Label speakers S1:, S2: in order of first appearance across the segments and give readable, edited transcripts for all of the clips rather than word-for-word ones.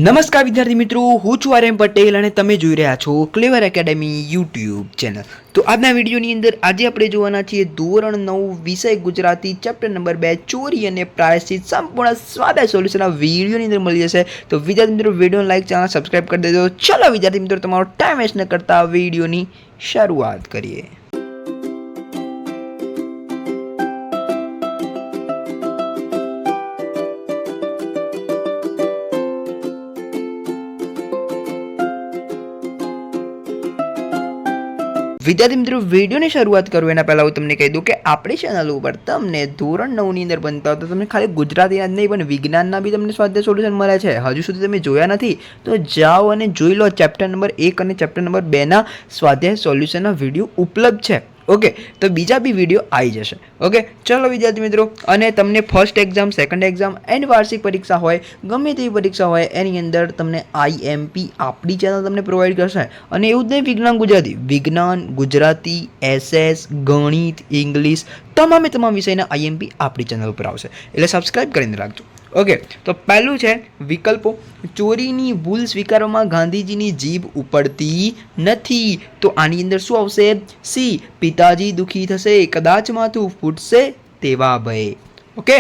S1: નમસ્કાર વિદ્યાર્થી મિત્રો, હું છું આર એમ પટેલ અને તમે જોઈ રહ્યા છો ક્લેવર એકેડમી યુટ્યુબ ચેનલ. તો આજના વિડીયોની અંદર આજે આપણે જોવાના છીએ ધોરણ 9 વિષય ગુજરાતી ચેપ્ટર નંબર 2 ચોરી અને પ્રાયશ્ચિત સંપૂર્ણ સ્વાધ્યાય સોલ્યુશન આ વિડીયોની અંદર મળી જશે. તો વિદ્યાર્થી મિત્રો વિડીયોને લાઈક ચેનલ સબસ્ક્રાઇબ કરી દેજો. ચલો વિદ્યાર્થી મિત્રો તમારો ટાઈમ વેસ્ટ ન કરતા વિડીયોની શરૂઆત કરીએ. વિદ્યાર્થી મિત્રો વિડીયોની શરૂઆત કરું એના પહેલાં હું તમને કહી દઉં કે આપણી ચેનલ ઉપર તમને ધોરણ 9ની અંદર બનતા હોય તો તમને ખાલી ગુજરાતીના જ નહીં પણ વિજ્ઞાનના બી તમને સ્વાધ્યાય સોલ્યુશન મળે છે. હજુ સુધી તમે જોયા નથી તો જાઓ અને જોઈ લો. ચેપ્ટર નંબર 1 અને ચેપ્ટર નંબર 2ના સ્વાધ્યાય સોલ્યુશનના વિડીયો ઉપલબ્ધ છે. ઓકે, તો બીજા બી વિડીયો આવી જશે. ઓકે, ચલો વિદ્યાર્થી મિત્રો, અને તમને first exam, second exam and વાર્ષિક પરીક્ષા હોય, ગમે તેવી પરીક્ષા હોય, એની અંદર તમને IMP આપણી ચેનલ તમને પ્રોવાઈડ કરશે. અને એવું જ નહીં વિજ્ઞાન ગુજરાતી, વિજ્ઞાન ગુજરાતી, SS, ગણિત, ઇંગ્લિશ તમામ વિષયના IMP આપણી ચેનલ ઉપર આવશે. એટલે સબસ્ક્રાઈબ કરીને રાખજો. ઓકે, તો પહેલું છે વિકલ્પો. ચોરીની ભૂલ સ્વીકારવામાં ગાંધીજીની જીભ ઉપડતી નથી. તો આની અંદર શું આવશે? સી, પિતાજી દુઃખી થશે, કદાચ માથું ફૂટશે તેવા ભય. ઓકે,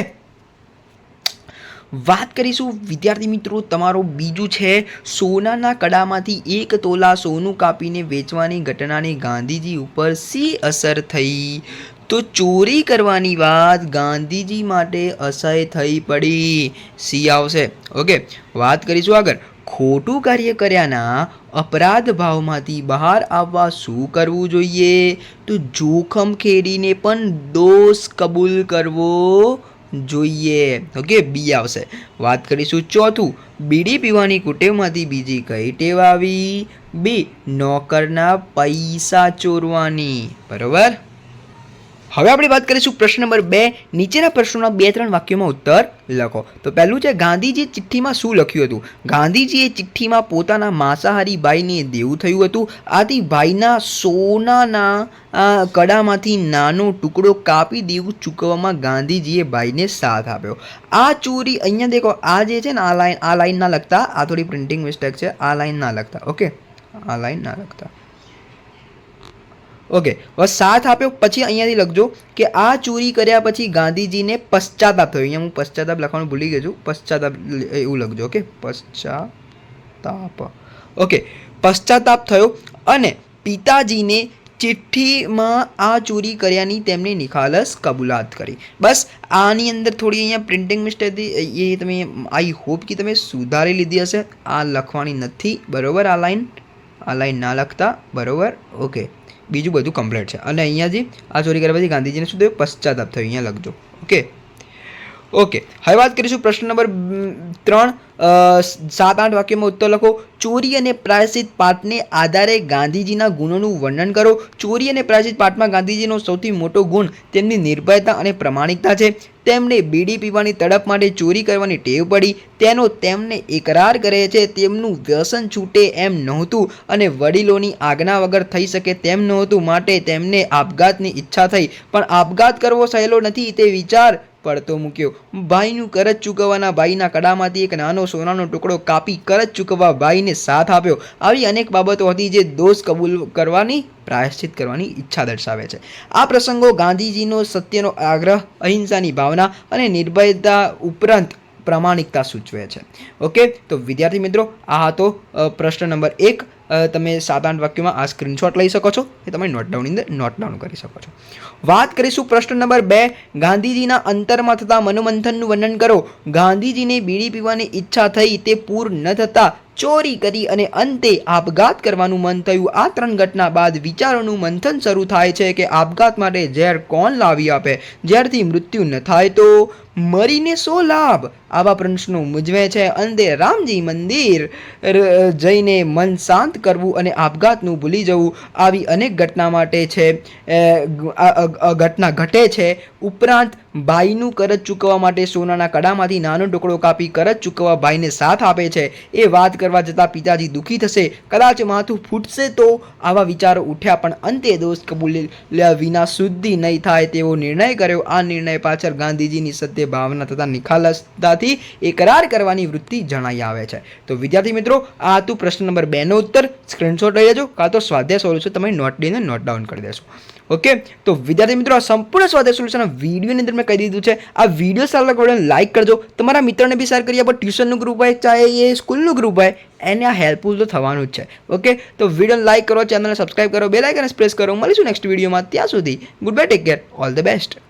S1: વાત કરીશું વિદ્યાર્થી મિત્રો તમારો બીજું છે સોનાના કડામાંથી 1 તોલા સોનું કાપીને વેચવાની ઘટનાની ગાંધીજી ઉપર શી અસર થઈ? તો ચોરી કરવાની વાત ગાંધીજી માટે અસહ્ય થઈ પડી. સી આવશે. ઓકે, વાત કરીશું આગળ. ખોટું કાર્ય કર્યાના અપરાધ ભાવમાંથી બહાર આવવા શું કરવું જોઈએ? તો જોખમ ખેડીને પણ દોષ કબૂલ કરવો જોઈએ. ઓકે, બી આવશે. વાત કરીશું ચોથું. બીડી પીવાની કુટેવમાંથી બીજી કઈ ટેવ આવી? બી, નોકરના પૈસા ચોરવાની. બરોબર. હવે આપણે વાત કરીશું પ્રશ્ન નંબર 2. નીચેના પ્રશ્નોના 2-3 વાક્યોમાં ઉત્તર લખો. તો પહેલું છે ગાંધીજીએ ચિઠ્ઠીમાં શું લખ્યું હતું? ગાંધીજીએ ચિઠ્ઠીમાં પોતાના માંસાહારી ભાઈને દેવું થયું હતું. આથી ભાઈના સોનાના કડામાંથી નાનો ટુકડો કાપી દેવું ચૂકવવામાં ગાંધીજીએ ભાઈને સાથ આપ્યો. આ ચોરી અહીંયા દેખો, આ જે છે ને આ લાઈન ના લખતા, આ થોડી પ્રિન્ટિંગ મિસ્ટેક છે, આ લાઈન ના લખતા. ઓકે, આ લાઈન ના લખતા. ઓકે, બસ સાથ આપ્યો. પછી અહીંયાથી લખજો કે આ ચોરી કર્યા પછી ગાંધીજીને પશ્ચાતાપ થયો. અહીંયા હું પશ્ચાતાપ લખવાનું ભૂલી ગયો છું, પશ્ચાતાપ એવું લખજો. ઓકે, પશ્ચાતાપ. ઓકે, પશ્ચાતાપ થયો અને પિતાજીને ચિઠ્ઠીમાં આ ચોરી કર્યાની તેમને નિખાલસ કબૂલાત કરી. બસ આની અંદર થોડી અહીંયા પ્રિન્ટિંગ મિસ્ટેક હતી, એ તમે આઈ હોપ કે તમે સુધારી લીધી હશે. આ લખવાની નથી, બરાબર. આ લાઈન ના લખતા, બરાબર. ઓકે, બીજું બધું કમ્પ્લીટ છે. અને અહીંયાથી આ ચોરી કર્યા પછી ગાંધીજીને શું થયું? પશ્ચાતાપ થયો. અહીંયા લખજો. ઓકે, હવે વાત કરીશું પ્રશ્ન નંબર 3. 7-8 વાક્યોમાં ઉત્તર લખો. ચોરી અને પ્રાયશ્ચિત પાઠને આધારે ગાંધીજીના ગુણોનું વર્ણન કરો. ચોરી અને પ્રાયશ્ચિત પાઠમાં ગાંધીજીનો સૌથી મોટો ગુણ તેમની નિર્ભયતા અને પ્રામાણિકતા છે. તેમને બીડી પીવાની તડપ માટે ચોરી કરવાની ટેવ પડી. તેનો તેમને એકરાર કરે છે. તેમનું વ્યસન છૂટે એમ નહોતું અને વડીલોની આજ્ઞા વગર થઈ શકે તેમ નહોતું, માટે તેમને આપઘાતની ઈચ્છા થઈ. પણ આપઘાત કરવો સહેલો નથી તે વિચાર પડતો મૂક્યો. ભાઈનું કરજ ચૂકવવાના ભાઈના કડામાંથી એક નાનો સોનાનો ટુકડો કાપી કરજ ચૂકવવા ભાઈને સાથ આપ્યો. આવી અનેક બાબતો હતી જે દોષ કબૂલ કરવાની, પ્રાયશ્ચિત કરવાની ઈચ્છા દર્શાવે છે. આ પ્રસંગો ગાંધીજીનો સત્યનો આગ્રહ, અહિંસાની ભાવના અને નિર્ભયતા ઉપરાંત પ્રામાણિકતા સૂચવે છે. ઓકે, તો વિદ્યાર્થી મિત્રો આ હતો પ્રશ્ન નંબર 1. તમે 7-8 વાક્યોમાં આ સ્ક્રીનશોટ લઈ શકો છો, એ તમે નોટ ડાઉન કરી શકો છો. વાત કરીશું પ્રશ્ન નંબર 2. ગાંધીજીના અંતરમાં થતા મનોમંથનનું વર્ણન કરો. ગાંધીજીને બીડી પીવાની ઈચ્છા થઈ, તે પૂર્ણ ન થતા ચોરી કરી અને અંતે આપઘાત કરવાનું મન થયું. આ 3 ઘટના બાદ વિચારોનું મંથન શરૂ થાય છે કે આપઘાત માટે ઝેર કોણ લાવી આપે? ઝેરથી મૃત્યુ ન થાય તો મરીને શો લાભ? આવા પ્રશ્નો મૂંઝવે છે. અંતે રામજી મંદિર જઈને મન શાંત કરવું અને આપઘાતનું ભૂલી જવું, આવી અનેક ઘટના માટે છે ઘટના ઘટે છે. ઉપરાંત ભાઈનું કરજ ચૂકવવા માટે સોનાના કડામાંથી નાનો ટુકડો કાપી કરજ ચૂકવવા ભાઈને સાથ આપે છે. એ વાત કરવા જતાં પિતાજી દુઃખી થશે, કદાચ માથું ફૂટશે તો આવા વિચારો ઉઠ્યા, પણ અંતે દોષ કબૂલ્યા વિના શુદ્ધિ નહીં થાય તેવો નિર્ણય કર્યો. આ નિર્ણય પાછળ ગાંધીજીની સત્ય ભાવના તથા નિખાલસતાથી એ કરાર કરવાની વૃત્તિ જણાઈ આવે છે. તો વિદ્યાર્થી મિત્રો, આ હતું પ્રશ્ન નંબર 2 નો ઉત્તર. સ્ક્રીનશોટ લઈ લેજો, કાં તો સ્વાધ્યાય સોલ્યુશન તમે નોટ લઈને નોટ ડાઉન કરી દેશો. ઓકે, તો વિદ્યાર્થી મિત્રો, આ સંપૂર્ણ સ્વાધ્યાય સોલ્યુશન વિડીયોની અંદર મેં કહી દીધું છે. આ વિડીયો સારો લાગે વિડીયોને લાઈક કરજો, તમારા મિત્રને બી શેર કરી આપો. ટ્યુશનનું ગ્રુપ હોય ચાહે એ સ્કૂલનું ગ્રુપ હોય, એને આ હેલ્પફુલ તો થવાનું જ છે. ઓકે, તો વિડીયોને લાઈક કરો, ચેનલને સબસ્ક્રાઈબ કરો, બેલ આઇકન પ્રેસ કરો. મળીશું નેક્સ્ટ વિડીયોમાં. ત્યાં સુધી good bye, take care, all the best.